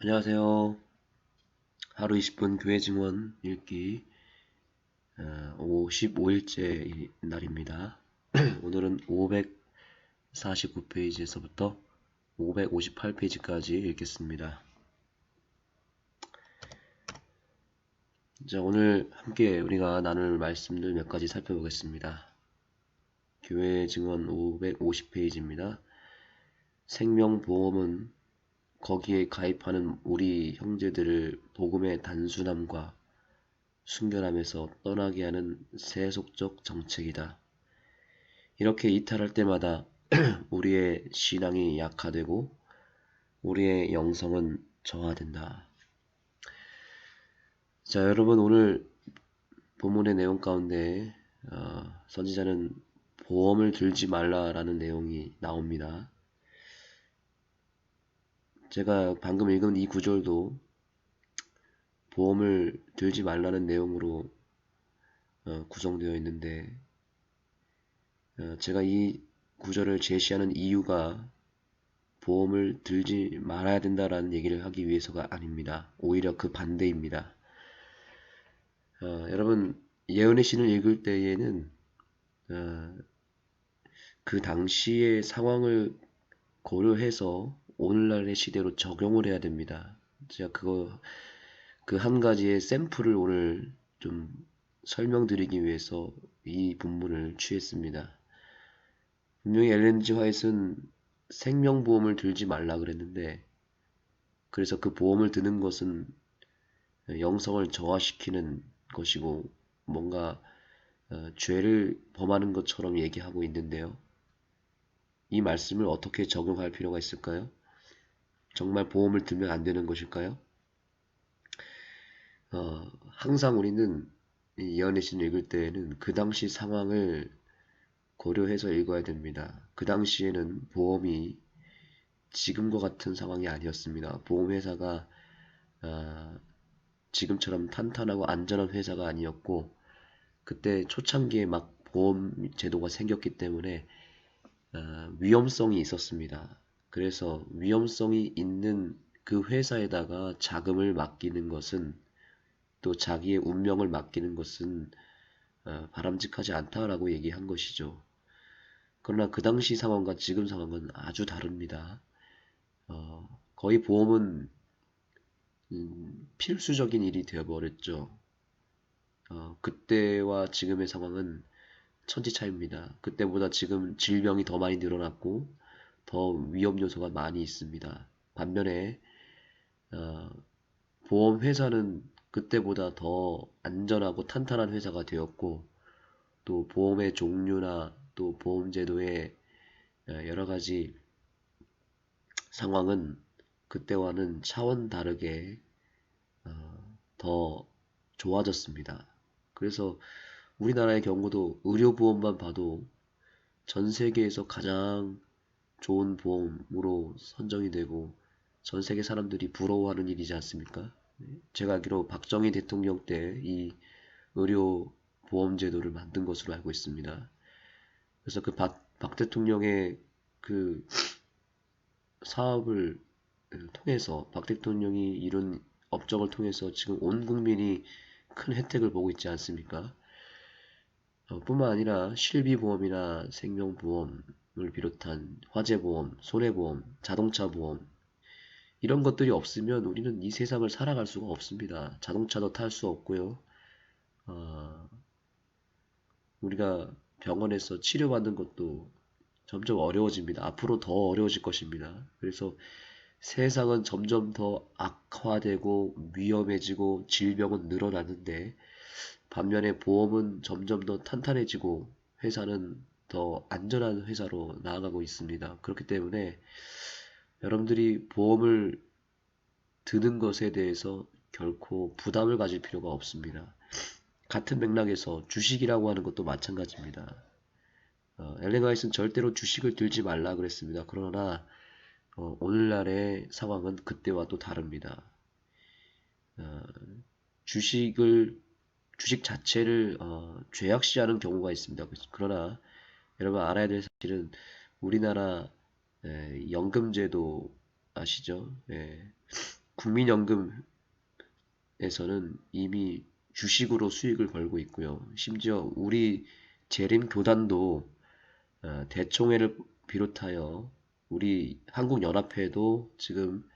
안녕하세요. 하루 20분 교회 증언 읽기 55일째 날입니다. 오늘은 549페이지에서부터 558페이지까지 읽겠습니다. 자, 오늘 함께 우리가 나눌 말씀들 몇 가지 살펴보겠습니다. 교회 증언 550페이지입니다. 생명보험은 거기에 가입하는 우리 형제들을 복음의 단순함과 순결함에서 떠나게 하는 세속적 정책이다. 이렇게 이탈할 때마다 우리의 신앙이 약화되고 우리의 영성은 저하된다. 자, 여러분 오늘 본문의 내용 가운데 선지자는 보험을 들지 말라라는 내용이 나옵니다. 제가 방금 읽은 이 구절도 보험을 들지 말라는 내용으로 구성되어 있는데 제가 이 구절을 제시하는 이유가 보험을 들지 말아야 된다라는 얘기를 하기 위해서가 아닙니다. 오히려 그 반대입니다. 여러분 예언의 신을 읽을 때에는 그 당시의 상황을 고려해서 오늘날의 시대로 적용을 해야 됩니다. 제가 그 한 가지의 샘플을 오늘 좀 설명드리기 위해서 이 본문을 취했습니다. 분명히 엘렌 G 화이트는 생명보험을 들지 말라 그랬는데 그래서 그 보험을 드는 것은 영성을 저하시키는 것이고 뭔가 죄를 범하는 것처럼 얘기하고 있는데요. 이 말씀을 어떻게 적용할 필요가 있을까요? 정말 보험을 들면 안 되는 것일까요? 항상 우리는 이 예언의 신 읽을 때에는 그 당시 상황을 고려해서 읽어야 됩니다. 그 당시에는 보험이 지금과 같은 상황이 아니었습니다. 보험회사가 지금처럼 탄탄하고 안전한 회사가 아니었고 그때 초창기에 막 보험 제도가 생겼기 때문에 위험성이 있었습니다. 그래서 위험성이 있는 그 회사에다가 자금을 맡기는 것은 또 자기의 운명을 맡기는 것은 바람직하지 않다라고 얘기한 것이죠. 그러나 그 당시 상황과 지금 상황은 아주 다릅니다. 거의 보험은 필수적인 일이 되어버렸죠. 그때와 지금의 상황은 천지 차이입니다. 그때보다 지금 질병이 더 많이 늘어났고 더 위험 요소가 많이 있습니다. 반면에 보험 회사는 그때보다 더 안전하고 탄탄한 회사가 되었고 또 보험의 종류나 또 보험 제도의 여러 가지 상황은 그때와는 차원 다르게 더 좋아졌습니다. 그래서 우리나라의 경우도 의료보험만 봐도 전 세계에서 가장 좋은 보험으로 선정이 되고 전 세계 사람들이 부러워하는 일이지 않습니까? 제가 알기로 박정희 대통령 때 이 의료 보험 제도를 만든 것으로 알고 있습니다. 그래서 그 박 대통령의 그 사업을 통해서 박 대통령이 이룬 업적을 통해서 지금 온 국민이 큰 혜택을 보고 있지 않습니까? 뿐만 아니라 실비보험이나 생명보험을 비롯한 화재보험, 손해보험, 자동차보험 이런 것들이 없으면 우리는 이 세상을 살아갈 수가 없습니다. 자동차도 탈 수 없고요. 우리가 병원에서 치료받는 것도 점점 어려워집니다. 앞으로 더 어려워질 것입니다. 그래서 세상은 점점 더 악화되고 위험해지고 질병은 늘어나는데 반면에 보험은 점점 더 탄탄해지고 회사는 더 안전한 회사로 나아가고 있습니다. 그렇기 때문에 여러분들이 보험을 드는 것에 대해서 결코 부담을 가질 필요가 없습니다. 같은 맥락에서 주식이라고 하는 것도 마찬가지입니다. 엘렌 화이트는 절대로 주식을 들지 말라 그랬습니다. 그러나 오늘날의 상황은 그때와 또 다릅니다. 주식 자체를 죄악시하는 경우가 있습니다. 그러나 여러분 알아야 될 사실은 우리나라 연금제도 아시죠? 예, 국민연금에서는 이미 주식으로 수익을 벌고 있고요. 심지어 우리 재림교단도 대총회를 비롯하여 우리 한국연합회도 지금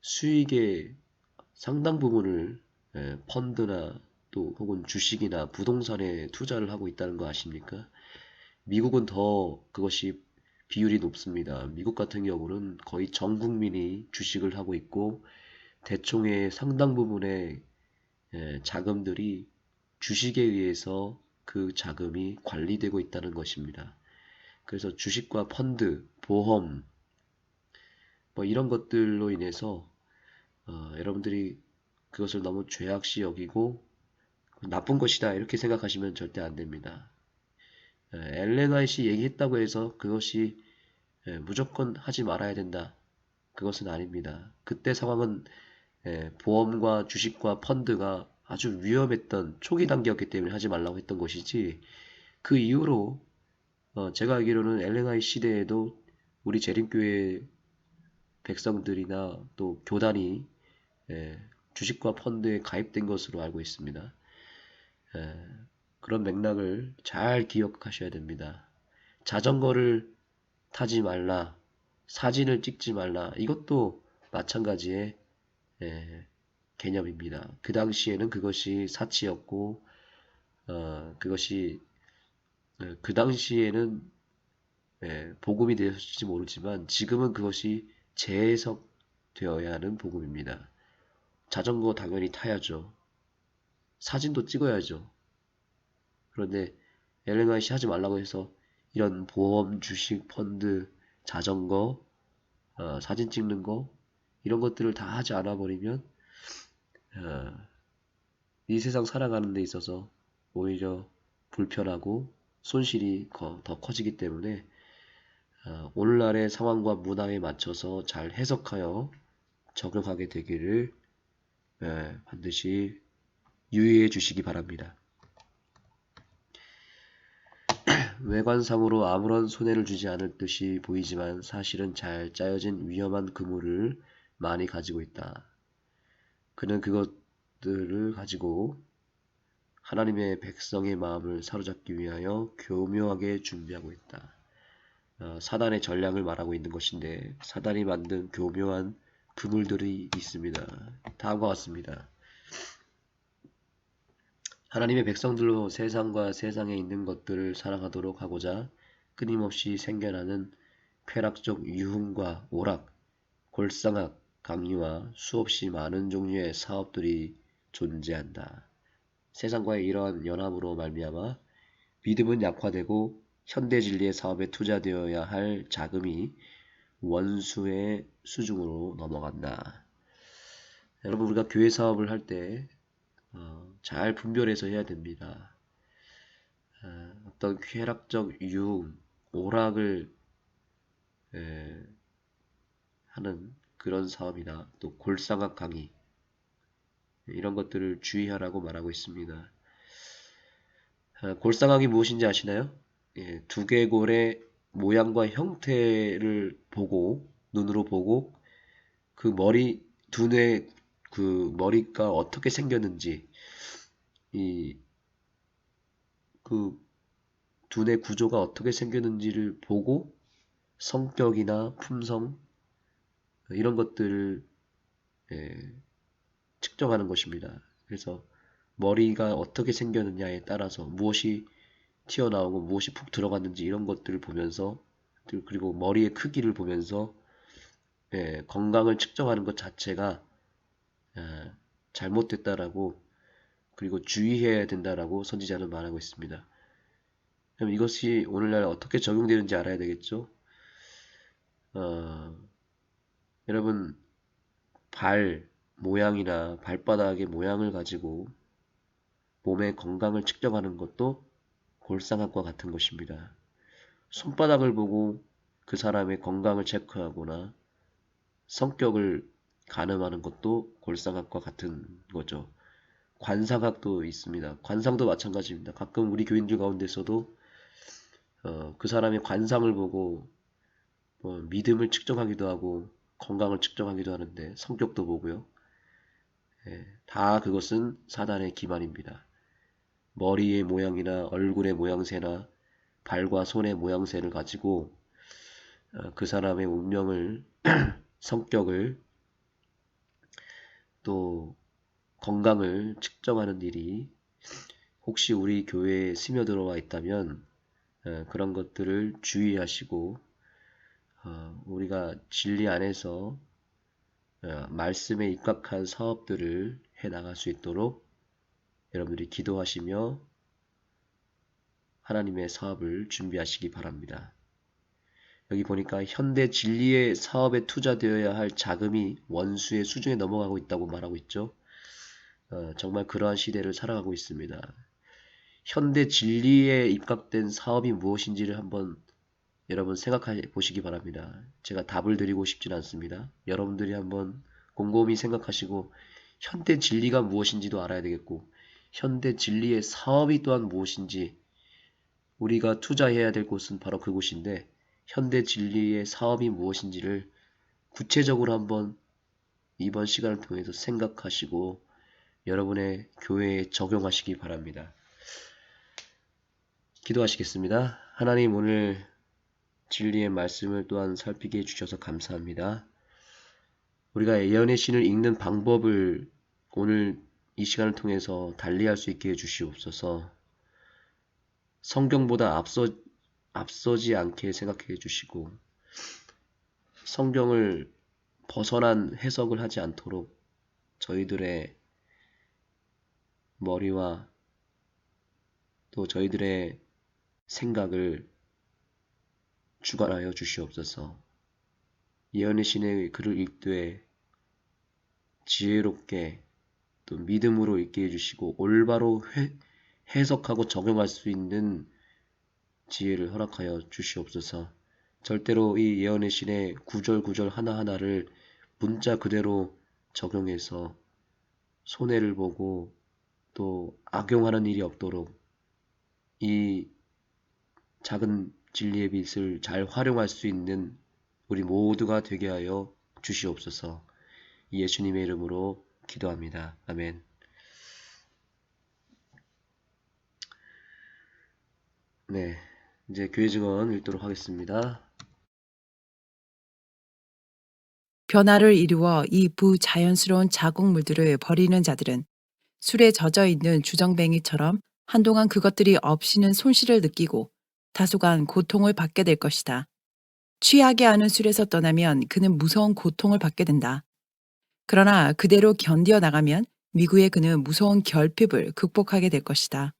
수익의 상당 부분을 펀드나 또 혹은 주식이나 부동산에 투자를 하고 있다는 거 아십니까? 미국은 더 그것이 비율이 높습니다. 미국 같은 경우는 거의 전 국민이 주식을 하고 있고 대총의 상당 부분의 자금들이 주식에 의해서 그 자금이 관리되고 있다는 것입니다. 그래서 주식과 펀드, 보험 뭐 이런 것들로 인해서 여러분들이 그것을 너무 죄악시 여기고 나쁜 것이다 이렇게 생각하시면 절대 안 됩니다. 엘렌 화이트이 얘기했다고 해서 그것이 무조건 하지 말아야 된다. 그것은 아닙니다. 그때 상황은 보험과 주식과 펀드가 아주 위험했던 초기 단계였기 때문에 하지 말라고 했던 것이지 그 이후로 제가 알기로는 엘렌 화이트 시대에도 우리 재림교회 백성들이나 또 교단이 주식과 펀드에 가입된 것으로 알고 있습니다. 그런 맥락을 잘 기억하셔야 됩니다. 자전거를 타지 말라, 사진을 찍지 말라, 이것도 마찬가지의 개념입니다. 그 당시에는 그것이 사치였고, 그것이 그 당시에는 복음이 되었을지 모르지만 지금은 그것이 재해석되어야 하는 복음입니다. 자전거 당연히 타야죠. 사진도 찍어야죠. 그런데 엘렌 화이트 하지 말라고 해서 이런 보험, 주식, 펀드, 자전거, 사진 찍는 거 이런 것들을 다 하지 않아 버리면 이 세상 살아가는 데 있어서 오히려 불편하고 손실이 더 커지기 때문에 오늘날의 상황과 문화에 맞춰서 잘 해석하여 적용하게 되기를 반드시 유의해 주시기 바랍니다. 외관상으로 아무런 손해를 주지 않을 듯이 보이지만 사실은 잘 짜여진 위험한 그물을 많이 가지고 있다. 그는 그것들을 가지고 하나님의 백성의 마음을 사로잡기 위하여 교묘하게 준비하고 있다. 사단의 전략을 말하고 있는 것인데 사단이 만든 교묘한 그물들이 있습니다. 다음과 같습니다. 하나님의 백성들로 세상과 세상에 있는 것들을 사랑하도록 하고자 끊임없이 생겨나는 쾌락적 유흥과 오락, 골상학, 강의와 수없이 많은 종류의 사업들이 존재한다. 세상과의 이러한 연합으로 말미암아 믿음은 약화되고 현대 진리의 사업에 투자되어야 할 자금이 원수의 수중으로 넘어간다. 여러분 우리가 교회 사업을 할 때 잘 분별해서 해야 됩니다. 어떤 쾌락적 유흥, 오락을 하는 그런 사업이나 또 골상학 강의 이런 것들을 주의하라고 말하고 있습니다. 골상학이 무엇인지 아시나요? 두개골의 모양과 형태를 보고 눈으로 보고 그 머리 두뇌 그 머리가 어떻게 생겼는지 그 두뇌 구조가 어떻게 생겼는지를 보고 성격이나 품성 이런 것들을 측정하는 것입니다. 그래서 머리가 어떻게 생겼느냐에 따라서 무엇이 튀어나오고 무엇이 푹 들어갔는지 이런 것들을 보면서 그리고 머리의 크기를 보면서 건강을 측정하는 것 자체가 잘못됐다라고 그리고 주의해야 된다라고 선지자는 말하고 있습니다. 그럼 이것이 오늘날 어떻게 적용되는지 알아야 되겠죠? 여러분 발 모양이나 발바닥의 모양을 가지고 몸의 건강을 측정하는 것도 골상학과 같은 것입니다. 손바닥을 보고 그 사람의 건강을 체크하거나 성격을 가늠하는 것도 골상학과 같은 거죠. 관상학도 있습니다. 관상도 마찬가지입니다. 가끔 우리 교인들 가운데서도 그 사람의 관상을 보고 믿음을 측정하기도 하고 건강을 측정하기도 하는데 성격도 보고요. 예, 다 그것은 사단의 기만입니다. 머리의 모양이나 얼굴의 모양새나 발과 손의 모양새를 가지고 그 사람의 운명을, 성격을, 또 건강을 측정하는 일이 혹시 우리 교회에 스며들어와 있다면 그런 것들을 주의하시고 우리가 진리 안에서 말씀에 입각한 사업들을 해 나갈 수 있도록 여러분들이 기도하시며 하나님의 사업을 준비하시기 바랍니다. 여기 보니까 현대 진리의 사업에 투자되어야 할 자금이 원수의 수중에 넘어가고 있다고 말하고 있죠. 정말 그러한 시대를 살아가고 있습니다. 현대 진리에 입각된 사업이 무엇인지를 한번 여러분 생각해 보시기 바랍니다. 제가 답을 드리고 싶진 않습니다. 여러분들이 한번 곰곰이 생각하시고 현대 진리가 무엇인지도 알아야 되겠고 현대 진리의 사업이 또한 무엇인지 우리가 투자해야 될 곳은 바로 그곳인데 현대 진리의 사업이 무엇인지를 구체적으로 한번 이번 시간을 통해서 생각하시고 여러분의 교회에 적용하시기 바랍니다. 기도하시겠습니다. 하나님, 오늘 진리의 말씀을 또한 살피게 해주셔서 감사합니다. 우리가 예언의 신을 읽는 방법을 오늘 이 시간을 통해서 달리할 수 있게 해주시옵소서. 성경보다 앞서지 않게 생각해 주시고 성경을 벗어난 해석을 하지 않도록 저희들의 머리와 또 저희들의 생각을 주관하여 주시옵소서. 예언의 신의 글을 읽되 지혜롭게 또 믿음으로 읽게 해주시고 올바로 해석하고 적용할 수 있는 지혜를 허락하여 주시옵소서. 절대로 이 예언의 신의 구절 하나하나를 문자 그대로 적용해서 손해를 보고 또 악용하는 일이 없도록 이 작은 진리의 빛을 잘 활용할 수 있는 우리 모두가 되게 하여 주시옵소서. 예수님의 이름으로 기도합니다. 아멘. 네, 이제 교회 증언 읽도록 하겠습니다. 변화를 이루어 이 부자연스러운 자국물들을 버리는 자들은 술에 젖어 있는 주정뱅이처럼 한동안 그것들이 없이는 손실을 느끼고 다소간 고통을 받게 될 것이다. 취하게 하는 술에서 떠나면 그는 무서운 고통을 받게 된다. 그러나 그대로 견디어 나가면 미구에 그는 무서운 결핍을 극복하게 될 것이다.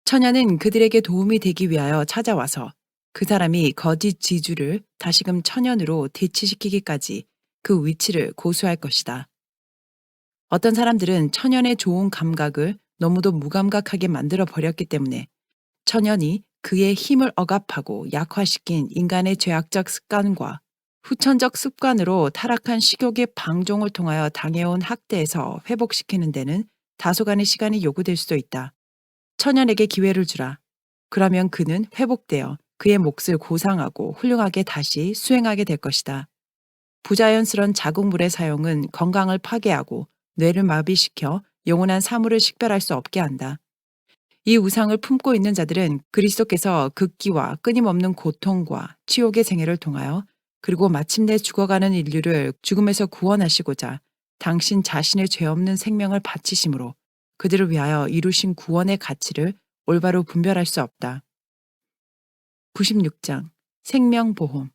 처녀는 그들에게 도움이 되기 위하여 찾아와서 그 사람이 거짓 지주를 다시금 천연으로 대치시키기까지 그 위치를 고수할 것이다. 어떤 사람들은 천연의 좋은 감각을 너무도 무감각하게 만들어 버렸기 때문에 천연이 그의 힘을 억압하고 약화시킨 인간의 죄악적 습관과 후천적 습관으로 타락한 식욕의 방종을 통하여 당해온 학대에서 회복시키는 데는 다소간의 시간이 요구될 수도 있다. 천연에게 기회를 주라. 그러면 그는 회복되어 그의 몫을 고상하고 훌륭하게 다시 수행하게 될 것이다. 부자연스런 자국물의 사용은 건강을 파괴하고 뇌를 마비시켜 영원한 사물을 식별할 수 없게 한다. 이 우상을 품고 있는 자들은 그리스도께서 극기와 끊임없는 고통과 치욕의 생애를 통하여 그리고 마침내 죽어가는 인류를 죽음에서 구원하시고자 당신 자신의 죄 없는 생명을 바치심으로 그들을 위하여 이루신 구원의 가치를 올바로 분별할 수 없다. 96장 생명보험.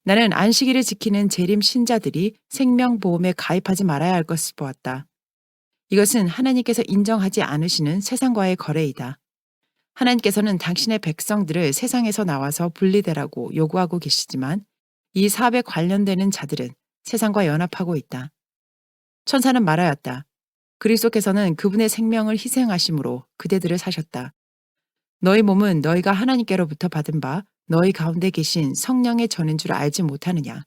나는 안식일을 지키는 재림 신자들이 생명보험에 가입하지 말아야 할 것을 보았다. 이것은 하나님께서 인정하지 않으시는 세상과의 거래이다. 하나님께서는 당신의 백성들을 세상에서 나와서 분리되라고 요구하고 계시지만 이 사업에 관련되는 자들은 세상과 연합하고 있다. 천사는 말하였다. 그리스도께서는 그분의 생명을 희생하심으로 그대들을 사셨다. 너희 몸은 너희가 하나님께로부터 받은 바 너희 가운데 계신 성령의 전인 줄 알지 못하느냐.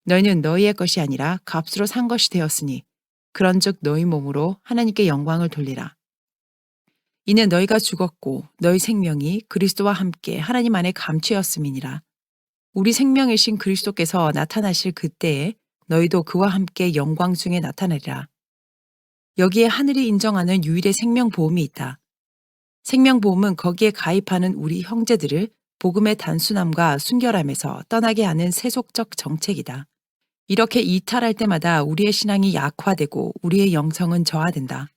너희는 너희의 것이 아니라 값으로 산 것이 되었으니 그런즉 너희 몸으로 하나님께 영광을 돌리라. 이는 너희가 죽었고 너희 생명이 그리스도와 함께 하나님 안에 감추었음이니라. 우리 생명이신 그리스도께서 나타나실 그때에 너희도 그와 함께 영광 중에 나타나리라. 여기에 하늘이 인정하는 유일의 생명보험이 있다. 생명보험은 거기에 가입하는 우리 형제들을 복음의 단순함과 순결함에서 떠나게 하는 세속적 정책이다. 이렇게 이탈할 때마다 우리의 신앙이 약화되고 우리의 영성은 저하된다.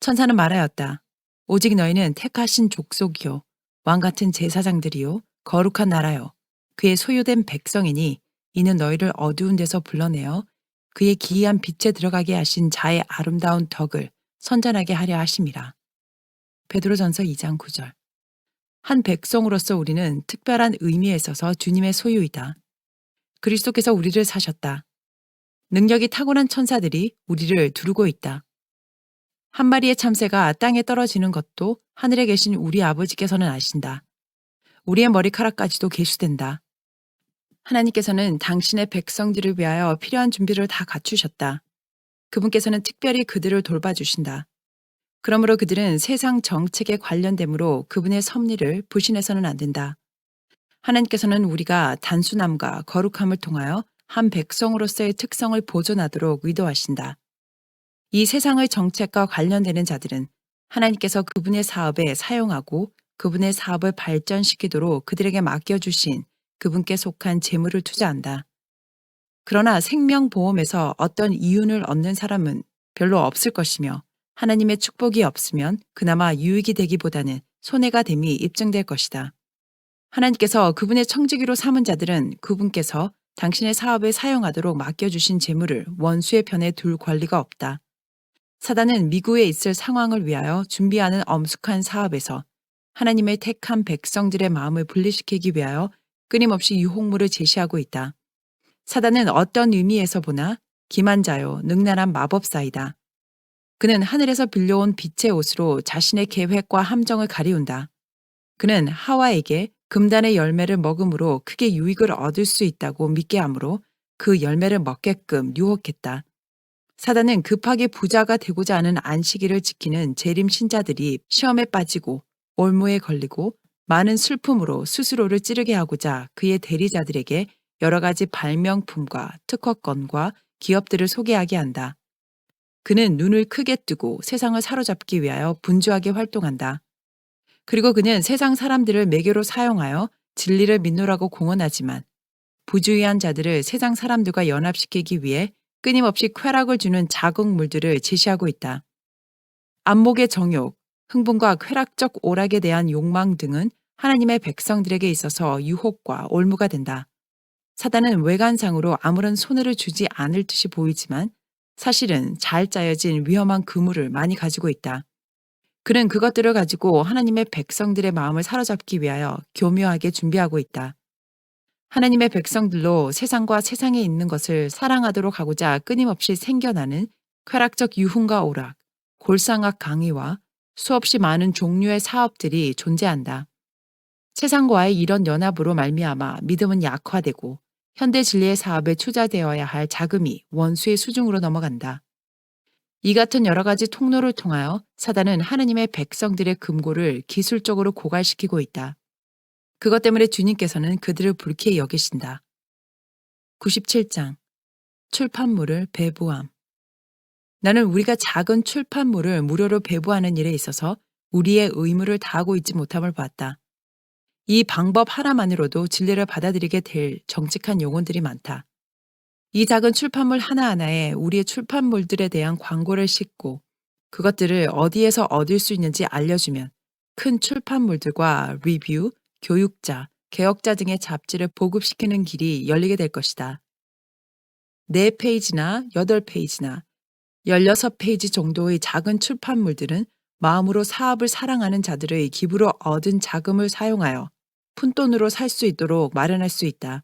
천사는 말하였다. 오직 너희는 택하신 족속이요 왕같은 제사장들이요 거룩한 나라요 그의 소유된 백성이니 이는 너희를 어두운 데서 불러내어 그의 기이한 빛에 들어가게 하신 자의 아름다운 덕을 선전하게 하려 하심이라. 베드로전서 2장 9절. 한 백성으로서 우리는 특별한 의미에 있어서 주님의 소유이다. 그리스도께서 우리를 사셨다. 능력이 타고난 천사들이 우리를 두르고 있다. 한 마리의 참새가 땅에 떨어지는 것도 하늘에 계신 우리 아버지께서는 아신다. 우리의 머리카락까지도 계수된다. 하나님께서는 당신의 백성들을 위하여 필요한 준비를 다 갖추셨다. 그분께서는 특별히 그들을 돌봐주신다. 그러므로 그들은 세상 정책에 관련되므로 그분의 섭리를 부신해서는 안 된다. 하나님께서는 우리가 단순함과 거룩함을 통하여 한 백성으로서의 특성을 보존하도록 의도하신다. 이 세상의 정책과 관련되는 자들은 하나님께서 그분의 사업에 사용하고 그분의 사업을 발전시키도록 그들에게 맡겨주신 그분께 속한 재물을 투자한다. 그러나 생명보험에서 어떤 이윤을 얻는 사람은 별로 없을 것이며 하나님의 축복이 없으면 그나마 유익이 되기보다는 손해가 됨이 입증될 것이다. 하나님께서 그분의 청지기로 삼은 자들은 그분께서 당신의 사업에 사용하도록 맡겨주신 재물을 원수의 편에 둘 권리가 없다. 사단은 미국에 있을 상황을 위하여 준비하는 엄숙한 사업에서 하나님의 택한 백성들의 마음을 분리시키기 위하여 끊임없이 유혹물을 제시하고 있다. 사단은 어떤 의미에서 보나 기만자요 능란한 마법사이다. 그는 하늘에서 빌려온 빛의 옷으로 자신의 계획과 함정을 가리운다. 그는 하와에게 금단의 열매를 먹음으로 크게 유익을 얻을 수 있다고 믿게 하므로 그 열매를 먹게끔 유혹했다. 사단은 급하게 부자가 되고자 하는 안식일을 지키는 재림 신자들이 시험에 빠지고 올무에 걸리고 많은 슬픔으로 스스로를 찌르게 하고자 그의 대리자들에게 여러 가지 발명품과 특허권과 기업들을 소개하게 한다. 그는 눈을 크게 뜨고 세상을 사로잡기 위하여 분주하게 활동한다. 그리고 그는 세상 사람들을 매개로 사용하여 진리를 믿노라고 공언하지만 부주의한 자들을 세상 사람들과 연합시키기 위해 끊임없이 쾌락을 주는 자극물들을 제시하고 있다. 안목의 정욕, 흥분과 쾌락적 오락에 대한 욕망 등은 하나님의 백성들에게 있어서 유혹과 올무가 된다. 사단은 외관상으로 아무런 손해를 주지 않을 듯이 보이지만 사실은 잘 짜여진 위험한 그물을 많이 가지고 있다. 그는 그것들을 가지고 하나님의 백성들의 마음을 사로잡기 위하여 교묘하게 준비하고 있다. 하나님의 백성들로 세상과 세상에 있는 것을 사랑하도록 하고자 끊임없이 생겨나는 쾌락적 유흥과 오락, 골상학 강의와 수없이 많은 종류의 사업들이 존재한다. 세상과의 이런 연합으로 말미암아 믿음은 약화되고 현대 진리의 사업에 투자되어야 할 자금이 원수의 수중으로 넘어간다. 이 같은 여러 가지 통로를 통하여 사단은 하나님의 백성들의 금고를 기술적으로 고갈시키고 있다. 그것 때문에 주님께서는 그들을 불쾌히 여기신다. 97장 출판물을 배부함. 나는 우리가 작은 출판물을 무료로 배부하는 일에 있어서 우리의 의무를 다하고 있지 못함을 봤다. 이 방법 하나만으로도 진리를 받아들이게 될 정직한 영혼들이 많다. 이 작은 출판물 하나하나에 우리의 출판물들에 대한 광고를 싣고 그것들을 어디에서 얻을 수 있는지 알려주면 큰 출판물들과 리뷰, 교육자, 개혁자 등의 잡지를 보급시키는 길이 열리게 될 것이다. 4페이지나 8페이지나 16페이지 정도의 작은 출판물들은 마음으로 사업을 사랑하는 자들의 기부로 얻은 자금을 사용하여 푼돈으로 살 수 있도록 마련할 수 있다.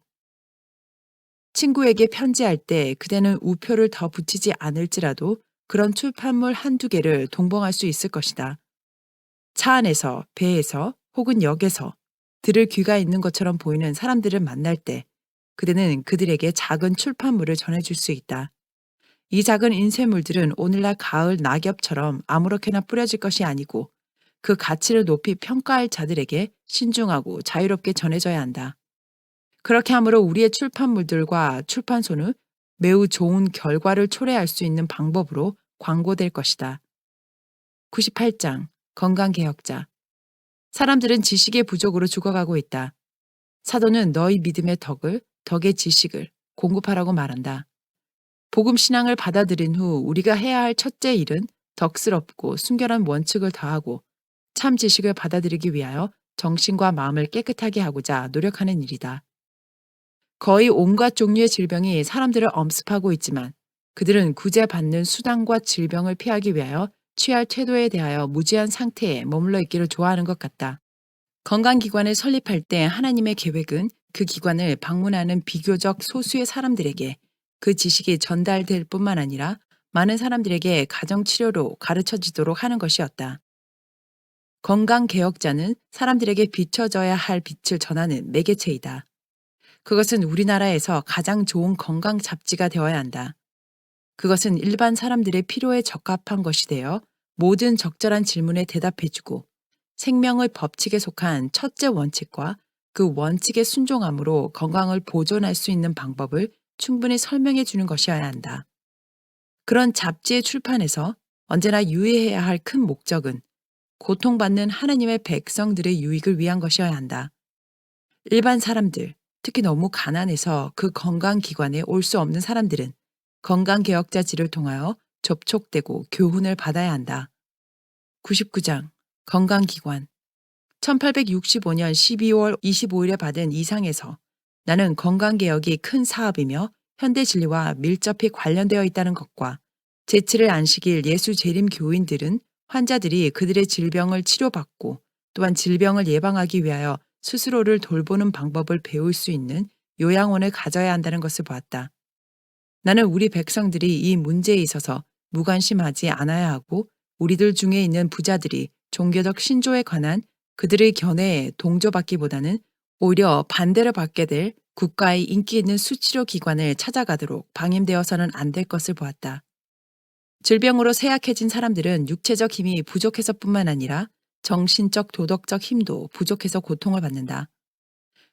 친구에게 편지할 때 그대는 우표를 더 붙이지 않을지라도 그런 출판물 한두 개를 동봉할 수 있을 것이다. 차 안에서, 배에서, 혹은 역에서 들을 귀가 있는 것처럼 보이는 사람들을 만날 때 그대는 그들에게 작은 출판물을 전해줄 수 있다. 이 작은 인쇄물들은 오늘날 가을 낙엽처럼 아무렇게나 뿌려질 것이 아니고 그 가치를 높이 평가할 자들에게 신중하고 자유롭게 전해져야 한다. 그렇게 함으로 우리의 출판물들과 출판소는 매우 좋은 결과를 초래할 수 있는 방법으로 광고될 것이다. 98장 건강개혁자. 사람들은 지식의 부족으로 죽어가고 있다. 사도는 너희 믿음의 덕을, 덕의 지식을 공급하라고 말한다. 복음 신앙을 받아들인 후 우리가 해야 할 첫째 일은 덕스럽고 순결한 원칙을 다하고 참 지식을 받아들이기 위하여 정신과 마음을 깨끗하게 하고자 노력하는 일이다. 거의 온갖 종류의 질병이 사람들을 엄습하고 있지만 그들은 구제받는 수단과 질병을 피하기 위하여 취할 태도에 대하여 무지한 상태에 머물러 있기를 좋아하는 것 같다. 건강기관을 설립할 때 하나님의 계획은 그 기관을 방문하는 비교적 소수의 사람들에게 그 지식이 전달될 뿐만 아니라 많은 사람들에게 가정치료로 가르쳐지도록 하는 것이었다. 건강개혁자는 사람들에게 비춰져야 할 빛을 전하는 매개체이다. 그것은 우리나라에서 가장 좋은 건강 잡지가 되어야 한다. 그것은 일반 사람들의 필요에 적합한 것이 되어 모든 적절한 질문에 대답해주고 생명의 법칙에 속한 첫째 원칙과 그 원칙에 순종함으로 건강을 보존할 수 있는 방법을 충분히 설명해 주는 것이어야 한다. 그런 잡지의 출판에서 언제나 유의해야 할 큰 목적은 고통받는 하나님의 백성들의 유익을 위한 것이어야 한다. 일반 사람들, 특히 너무 가난해서 그 건강기관에 올 수 없는 사람들은 건강개혁자지를 통하여 접촉되고 교훈을 받아야 한다. 99장 건강기관. 1865년 12월 25일에 받은 이상에서 나는 건강개혁이 큰 사업이며 현대진리와 밀접히 관련되어 있다는 것과 제7일 안식일 예수 재림 교인들은 환자들이 그들의 질병을 치료받고 또한 질병을 예방하기 위하여 스스로를 돌보는 방법을 배울 수 있는 요양원을 가져야 한다는 것을 보았다. 나는 우리 백성들이 이 문제에 있어서 무관심하지 않아야 하고 우리들 중에 있는 부자들이 종교적 신조에 관한 그들의 견해에 동조받기보다는 오히려 반대를 받게 될 국가의 인기 있는 수치료 기관을 찾아가도록 방임되어서는 안 될 것을 보았다. 질병으로 쇠약해진 사람들은 육체적 힘이 부족해서뿐만 아니라 정신적 도덕적 힘도 부족해서 고통을 받는다.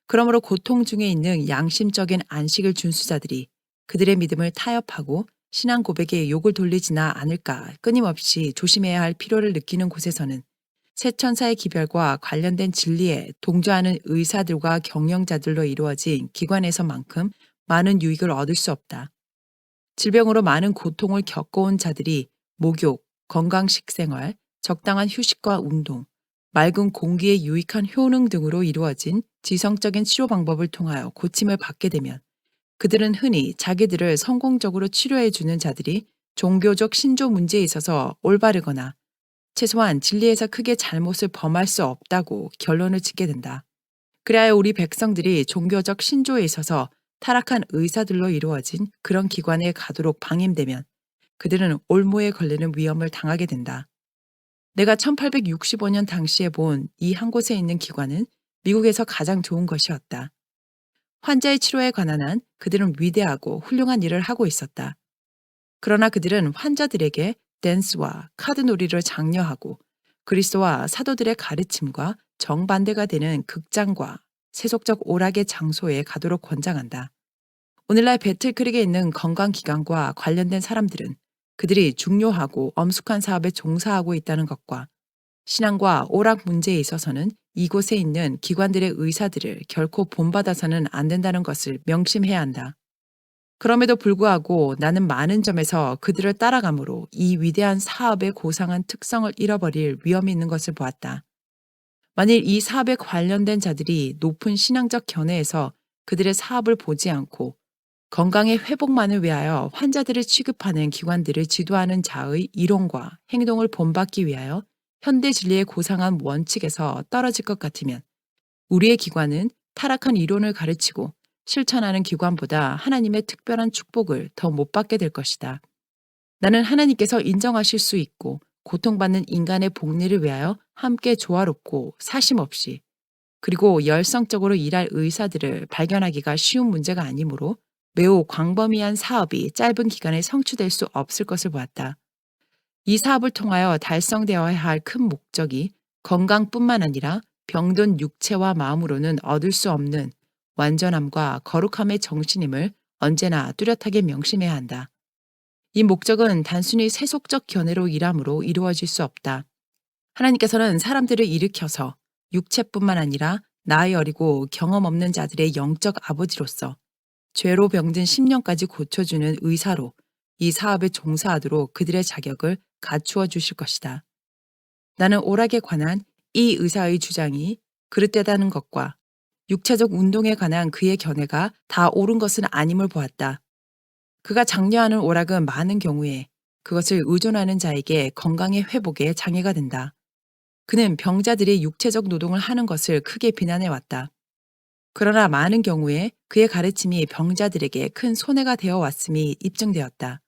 그러므로 고통 중에 있는 양심적인 안식을 준수자들이 그들의 믿음을 타협하고 신앙 고백에 욕을 돌리지나 않을까 끊임없이 조심해야 할 필요를 느끼는 곳에서는 새천사의 기별과 관련된 진리에 동조하는 의사들과 경영자들로 이루어진 기관에서만큼 많은 유익을 얻을 수 없다. 질병으로 많은 고통을 겪어온 자들이 목욕, 건강 식생활, 적당한 휴식과 운동, 맑은 공기의 유익한 효능 등으로 이루어진 지성적인 치료 방법을 통하여 고침을 받게 되면 그들은 흔히 자기들을 성공적으로 치료해 주는 자들이 종교적 신조 문제에 있어서 올바르거나 최소한 진리에서 크게 잘못을 범할 수 없다고 결론을 짓게 된다. 그래야 우리 백성들이 종교적 신조에 있어서 타락한 의사들로 이루어진 그런 기관에 가도록 방임되면 그들은 올무에 걸리는 위험을 당하게 된다. 내가 1865년 당시에 본 이 한 곳에 있는 기관은 미국에서 가장 좋은 것이었다. 환자의 치료에 관한 한 그들은 위대하고 훌륭한 일을 하고 있었다. 그러나 그들은 환자들에게 댄스와 카드놀이를 장려하고 그리스도와 사도들의 가르침과 정반대가 되는 극장과 세속적 오락의 장소에 가도록 권장한다. 오늘날 배틀크릭에 있는 건강기관과 관련된 사람들은 그들이 중요하고 엄숙한 사업에 종사하고 있다는 것과 신앙과 오락 문제에 있어서는 이곳에 있는 기관들의 의사들을 결코 본받아서는 안 된다는 것을 명심해야 한다. 그럼에도 불구하고 나는 많은 점에서 그들을 따라가므로 이 위대한 사업의 고상한 특성을 잃어버릴 위험이 있는 것을 보았다. 만일 이 사업에 관련된 자들이 높은 신앙적 견해에서 그들의 사업을 보지 않고 건강의 회복만을 위하여 환자들을 취급하는 기관들을 지도하는 자의 이론과 행동을 본받기 위하여 현대 진리의 고상한 원칙에서 떨어질 것 같으면 우리의 기관은 타락한 이론을 가르치고 실천하는 기관보다 하나님의 특별한 축복을 더 못 받게 될 것이다. 나는 하나님께서 인정하실 수 있고 고통받는 인간의 복리를 위하여 함께 조화롭고 사심 없이 그리고 열성적으로 일할 의사들을 발견하기가 쉬운 문제가 아니므로 매우 광범위한 사업이 짧은 기간에 성취될 수 없을 것을 보았다. 이 사업을 통하여 달성되어야 할 큰 목적이 건강뿐만 아니라 병든 육체와 마음으로는 얻을 수 없는 완전함과 거룩함의 정신임을 언제나 뚜렷하게 명심해야 한다. 이 목적은 단순히 세속적 견해로 일함으로 이루어질 수 없다. 하나님께서는 사람들을 일으켜서 육체뿐만 아니라 나이 어리고 경험 없는 자들의 영적 아버지로서 죄로 병든 심령까지 고쳐주는 의사로 이 사업에 종사하도록 그들의 자격을 갖추어 주실 것이다. 나는 오락에 관한 이 의사의 주장이 그릇되다는 것과 육체적 운동에 관한 그의 견해가 다 옳은 것은 아님을 보았다. 그가 장려하는 오락은 많은 경우에 그것을 의존하는 자에게 건강의 회복에 장애가 된다. 그는 병자들이 육체적 노동을 하는 것을 크게 비난해 왔다. 그러나 많은 경우에 그의 가르침이 병자들에게 큰 손해가 되어 왔음이 입증되었다.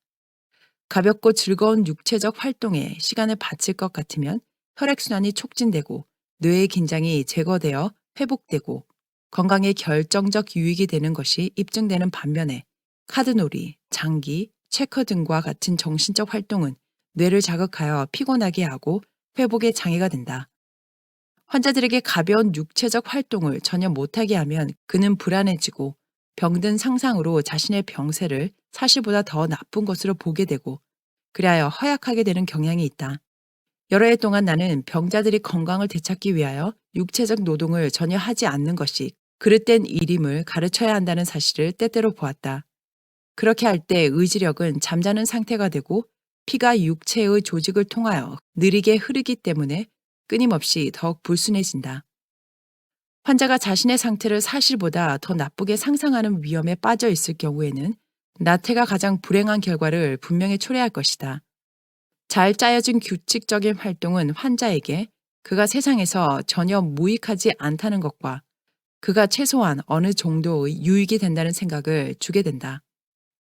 가볍고 즐거운 육체적 활동에 시간을 바칠 것 같으면 혈액순환이 촉진되고 뇌의 긴장이 제거되어 회복되고 건강에 결정적 유익이 되는 것이 입증되는 반면에 카드놀이, 장기, 체커 등과 같은 정신적 활동은 뇌를 자극하여 피곤하게 하고 회복에 장애가 된다. 환자들에게 가벼운 육체적 활동을 전혀 못하게 하면 그는 불안해지고 병든 상상으로 자신의 병세를 사실보다 더 나쁜 것으로 보게 되고 그리하여 허약하게 되는 경향이 있다. 여러 해 동안 나는 병자들이 건강을 되찾기 위하여 육체적 노동을 전혀 하지 않는 것이 그릇된 일임을 가르쳐야 한다는 사실을 때때로 보았다. 그렇게 할 때 의지력은 잠자는 상태가 되고 피가 육체의 조직을 통하여 느리게 흐르기 때문에 끊임없이 더욱 불순해진다. 환자가 자신의 상태를 사실보다 더 나쁘게 상상하는 위험에 빠져 있을 경우에는 나태가 가장 불행한 결과를 분명히 초래할 것이다. 잘 짜여진 규칙적인 활동은 환자에게 그가 세상에서 전혀 무익하지 않다는 것과 그가 최소한 어느 정도의 유익이 된다는 생각을 주게 된다.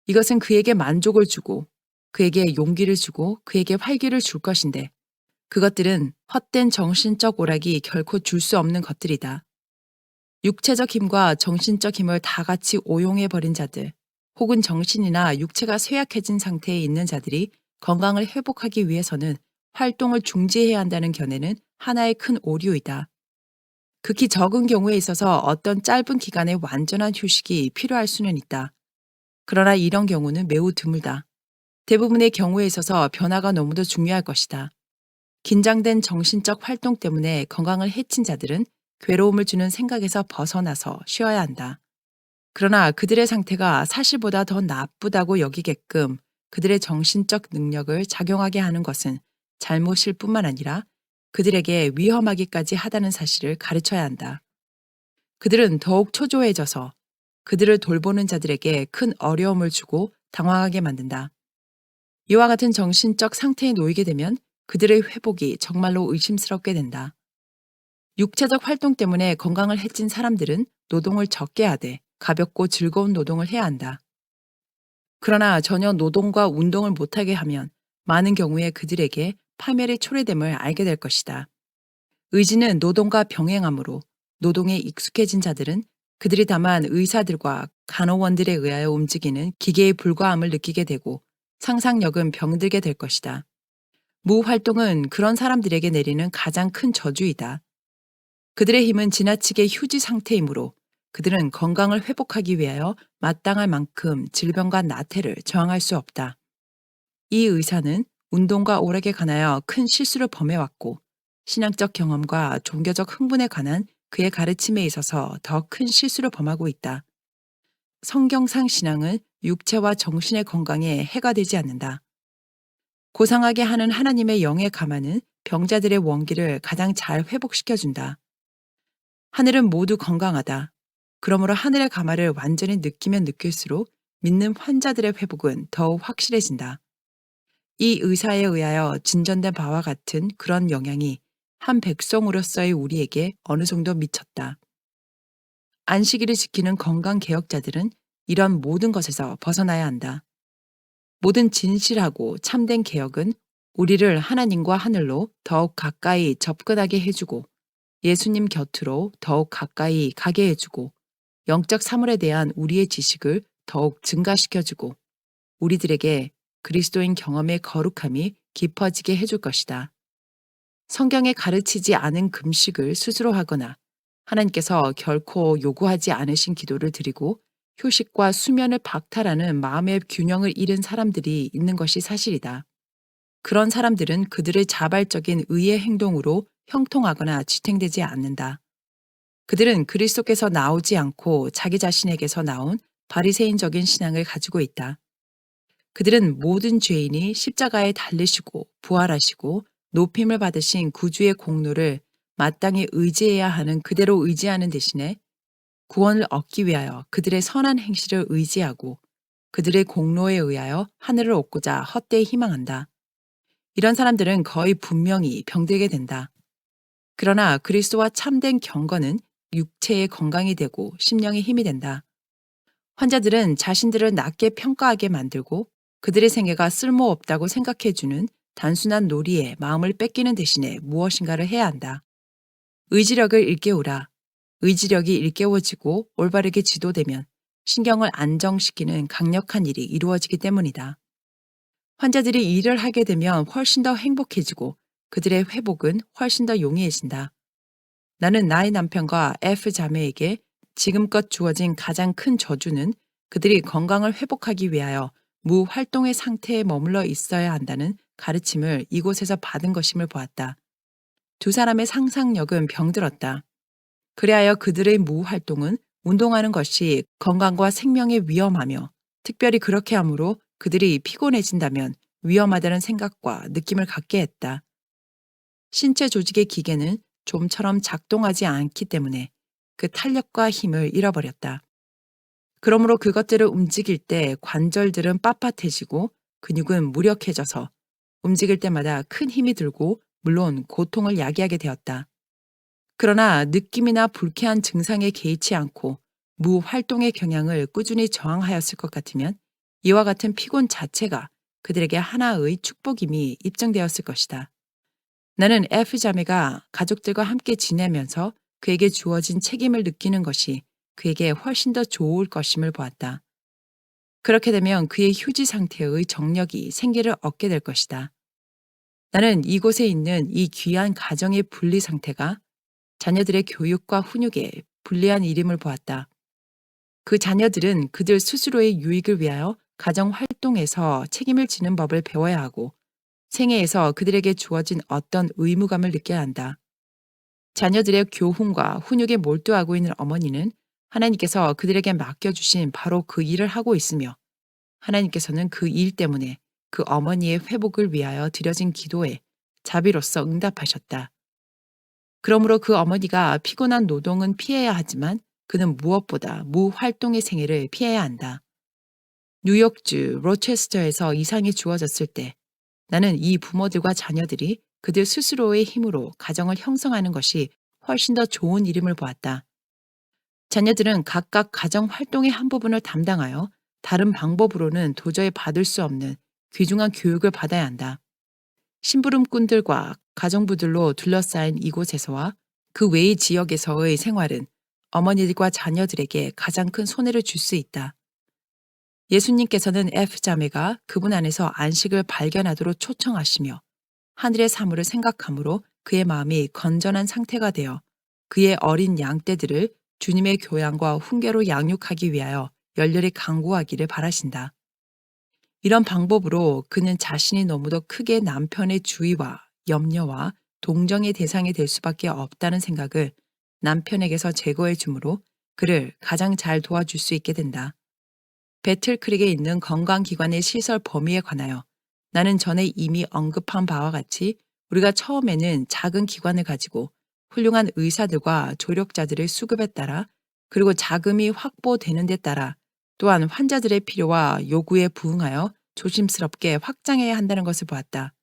이것은 그에게 만족을 주고 그에게 용기를 주고 그에게 활기를 줄 것인데 그것들은 헛된 정신적 오락이 결코 줄 수 없는 것들이다. 육체적 힘과 정신적 힘을 다 같이 오용해버린 자들, 혹은 정신이나 육체가 쇠약해진 상태에 있는 자들이 건강을 회복하기 위해서는 활동을 중지해야 한다는 견해는 하나의 큰 오류이다. 극히 적은 경우에 있어서 어떤 짧은 기간의 완전한 휴식이 필요할 수는 있다. 그러나 이런 경우는 매우 드물다. 대부분의 경우에 있어서 변화가 너무도 중요할 것이다. 긴장된 정신적 활동 때문에 건강을 해친 자들은 괴로움을 주는 생각에서 벗어나서 쉬어야 한다. 그러나 그들의 상태가 사실보다 더 나쁘다고 여기게끔 그들의 정신적 능력을 작용하게 하는 것은 잘못일 뿐만 아니라 그들에게 위험하기까지 하다는 사실을 가르쳐야 한다. 그들은 더욱 초조해져서 그들을 돌보는 자들에게 큰 어려움을 주고 당황하게 만든다. 이와 같은 정신적 상태에 놓이게 되면 그들의 회복이 정말로 의심스럽게 된다. 육체적 활동 때문에 건강을 해친 사람들은 노동을 적게 하되 가볍고 즐거운 노동을 해야 한다. 그러나 전혀 노동과 운동을 못하게 하면 많은 경우에 그들에게 파멸의 초래됨을 알게 될 것이다. 의지는 노동과 병행하므로 노동에 익숙해진 자들은 그들이 다만 의사들과 간호원들에 의하여 움직이는 기계에 불과함을 느끼게 되고 상상력은 병들게 될 것이다. 무활동은 그런 사람들에게 내리는 가장 큰 저주이다. 그들의 힘은 지나치게 휴지 상태이므로 그들은 건강을 회복하기 위하여 마땅할 만큼 질병과 나태를 저항할 수 없다. 이 의사는 운동과 오락에 관하여 큰 실수를 범해왔고 신앙적 경험과 종교적 흥분에 관한 그의 가르침에 있어서 더 큰 실수를 범하고 있다. 성경상 신앙은 육체와 정신의 건강에 해가 되지 않는다. 고상하게 하는 하나님의 영의 가마는 병자들의 원기를 가장 잘 회복시켜준다. 하늘은 모두 건강하다. 그러므로 하늘의 가마를 완전히 느끼면 느낄수록 믿는 환자들의 회복은 더욱 확실해진다. 이 의사에 의하여 진전된 바와 같은 그런 영향이 한 백성으로서의 우리에게 어느 정도 미쳤다. 안식일을 지키는 건강 개혁자들은 이런 모든 것에서 벗어나야 한다. 모든 진실하고 참된 개혁은 우리를 하나님과 하늘로 더욱 가까이 접근하게 해주고 예수님 곁으로 더욱 가까이 가게 해주고 영적 사물에 대한 우리의 지식을 더욱 증가시켜주고 우리들에게 그리스도인 경험의 거룩함이 깊어지게 해줄 것이다. 성경에 가르치지 않은 금식을 스스로 하거나 하나님께서 결코 요구하지 않으신 기도를 드리고 휴식과 수면을 박탈하는 마음의 균형을 잃은 사람들이 있는 것이 사실이다. 그런 사람들은 그들의 자발적인 의의 행동으로 형통하거나 지탱되지 않는다. 그들은 그리스도께서 나오지 않고 자기 자신에게서 나온 바리새인적인 신앙을 가지고 있다. 그들은 모든 죄인이 십자가에 달리시고 부활하시고 높임을 받으신 구주의 공로를 마땅히 의지해야 하는 그대로 의지하는 대신에 구원을 얻기 위하여 그들의 선한 행실을 의지하고 그들의 공로에 의하여 하늘을 얻고자 헛되이 희망한다. 이런 사람들은 거의 분명히 병들게 된다. 그러나 그리스도와 참된 경건은 육체의 건강이 되고 심령의 힘이 된다. 환자들은 자신들을 낮게 평가하게 만들고 그들의 생애가 쓸모없다고 생각해주는 단순한 놀이에 마음을 뺏기는 대신에 무엇인가를 해야 한다. 의지력을 일깨우라. 의지력이 일깨워지고 올바르게 지도되면 신경을 안정시키는 강력한 일이 이루어지기 때문이다. 환자들이 이 일을 하게 되면 훨씬 더 행복해지고 그들의 회복은 훨씬 더 용이해진다. 나는 나의 남편과 F 자매에게 지금껏 주어진 가장 큰 저주는 그들이 건강을 회복하기 위하여 무활동의 상태에 머물러 있어야 한다는 가르침을 이곳에서 받은 것임을 보았다. 두 사람의 상상력은 병들었다. 그리하여 그들의 무활동은 운동하는 것이 건강과 생명에 위험하며 특별히 그렇게 함으로 그들이 피곤해진다면 위험하다는 생각과 느낌을 갖게 했다. 신체 조직의 기계는 좀처럼 작동하지 않기 때문에 그 탄력과 힘을 잃어버렸다. 그러므로 그것들을 움직일 때 관절들은 빳빳해지고 근육은 무력해져서 움직일 때마다 큰 힘이 들고 물론 고통을 야기하게 되었다. 그러나 느낌이나 불쾌한 증상에 개의치 않고 무활동의 경향을 꾸준히 저항하였을 것 같으면 이와 같은 피곤 자체가 그들에게 하나의 축복임이 입증되었을 것이다. 나는 F 자매가 가족들과 함께 지내면서 그에게 주어진 책임을 느끼는 것이 그에게 훨씬 더 좋을 것임을 보았다. 그렇게 되면 그의 휴지 상태의 정력이 생기를 얻게 될 것이다. 나는 이곳에 있는 이 귀한 가정의 분리 상태가 자녀들의 교육과 훈육에 불리한 일임을 보았다. 그 자녀들은 그들 스스로의 유익을 위하여 가정 활동에서 책임을 지는 법을 배워야 하고 생애에서 그들에게 주어진 어떤 의무감을 느껴야 한다. 자녀들의 교훈과 훈육에 몰두하고 있는 어머니는 하나님께서 그들에게 맡겨주신 바로 그 일을 하고 있으며 하나님께서는 그 일 때문에 그 어머니의 회복을 위하여 드려진 기도에 자비로서 응답하셨다. 그러므로 그 어머니가 피곤한 노동은 피해야 하지만 그는 무엇보다 무활동의 생애를 피해야 한다. 뉴욕주 로체스터에서 이상이 주어졌을 때 나는 이 부모들과 자녀들이 그들 스스로의 힘으로 가정을 형성하는 것이 훨씬 더 좋은 일임을 보았다. 자녀들은 각각 가정 활동의 한 부분을 담당하여 다른 방법으로는 도저히 받을 수 없는 귀중한 교육을 받아야 한다. 심부름꾼들과 가정부들로 둘러싸인 이곳에서와 그 외의 지역에서의 생활은 어머니들과 자녀들에게 가장 큰 손해를 줄 수 있다. 예수님께서는 F자매가 그분 안에서 안식을 발견하도록 초청하시며 하늘의 사물을 생각함으로 그의 마음이 건전한 상태가 되어 그의 어린 양떼들을 주님의 교양과 훈계로 양육하기 위하여 열렬히 강구하기를 바라신다. 이런 방법으로 그는 자신이 너무도 크게 남편의 주의와 염려와 동정의 대상이 될 수밖에 없다는 생각을 남편에게서 제거해 주므로 그를 가장 잘 도와줄 수 있게 된다. 배틀크릭에 있는 건강기관의 시설 범위에 관하여 나는 전에 이미 언급한 바와 같이 우리가 처음에는 작은 기관을 가지고 훌륭한 의사들과 조력자들의 수급에 따라 그리고 자금이 확보되는 데 따라 또한 환자들의 필요와 요구에 부응하여 조심스럽게 확장해야 한다는 것을 보았다.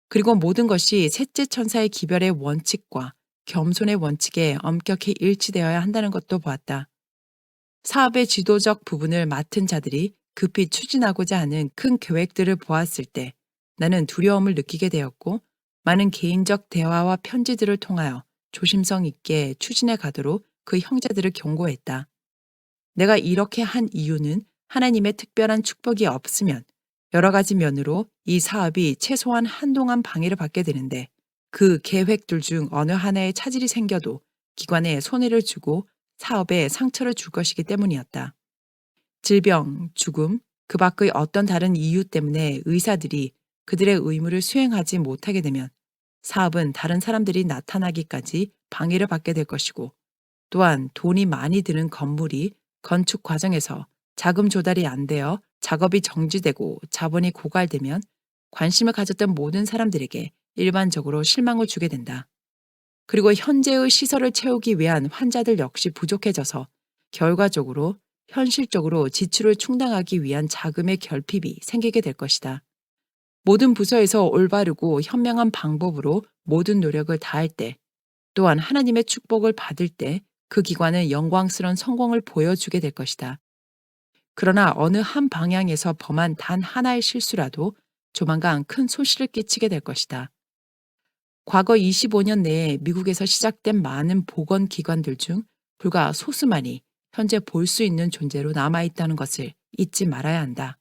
그리고 모든 것이 셋째 천사의 기별의 원칙과 겸손의 원칙에 엄격히 일치되어야 한다는 것도 보았다. 사업의 지도적 부분을 맡은 자들이 급히 추진하고자 하는 큰 계획들을 보았을 때 나는 두려움을 느끼게 되었고 많은 개인적 대화와 편지들을 통하여 조심성 있게 추진해 가도록 그 형제들을 경고했다. 내가 이렇게 한 이유는 하나님의 특별한 축복이 없으면 여러 가지 면으로 이 사업이 최소한 한동안 방해를 받게 되는데 그 계획들 중 어느 하나에 차질이 생겨도 기관에 손해를 주고 사업에 상처를 줄 것이기 때문이었다. 질병, 죽음, 그 밖의 어떤 다른 이유 때문에 의사들이 그들의 의무를 수행하지 못하게 되면 사업은 다른 사람들이 나타나기까지 방해를 받게 될 것이고, 또한 돈이 많이 드는 건물이 건축 과정에서 자금 조달이 안 되어 작업이 정지되고 자본이 고갈되면 관심을 가졌던 모든 사람들에게 일반적으로 실망을 주게 된다. 그리고 현재의 시설을 채우기 위한 환자들 역시 부족해져서 결과적으로 현실적으로 지출을 충당하기 위한 자금의 결핍이 생기게 될 것이다. 모든 부서에서 올바르고 현명한 방법으로 모든 노력을 다할 때, 또한 하나님의 축복을 받을 때 그 기관은 영광스러운 성공을 보여주게 될 것이다. 그러나 어느 한 방향에서 범한 단 하나의 실수라도 조만간 큰 손실을 끼치게 될 것이다. 과거 25년 내에 미국에서 시작된 많은 보건기관들 중 불과 소수만이 현재 볼 수 있는 존재로 남아있다는 것을 잊지 말아야 한다.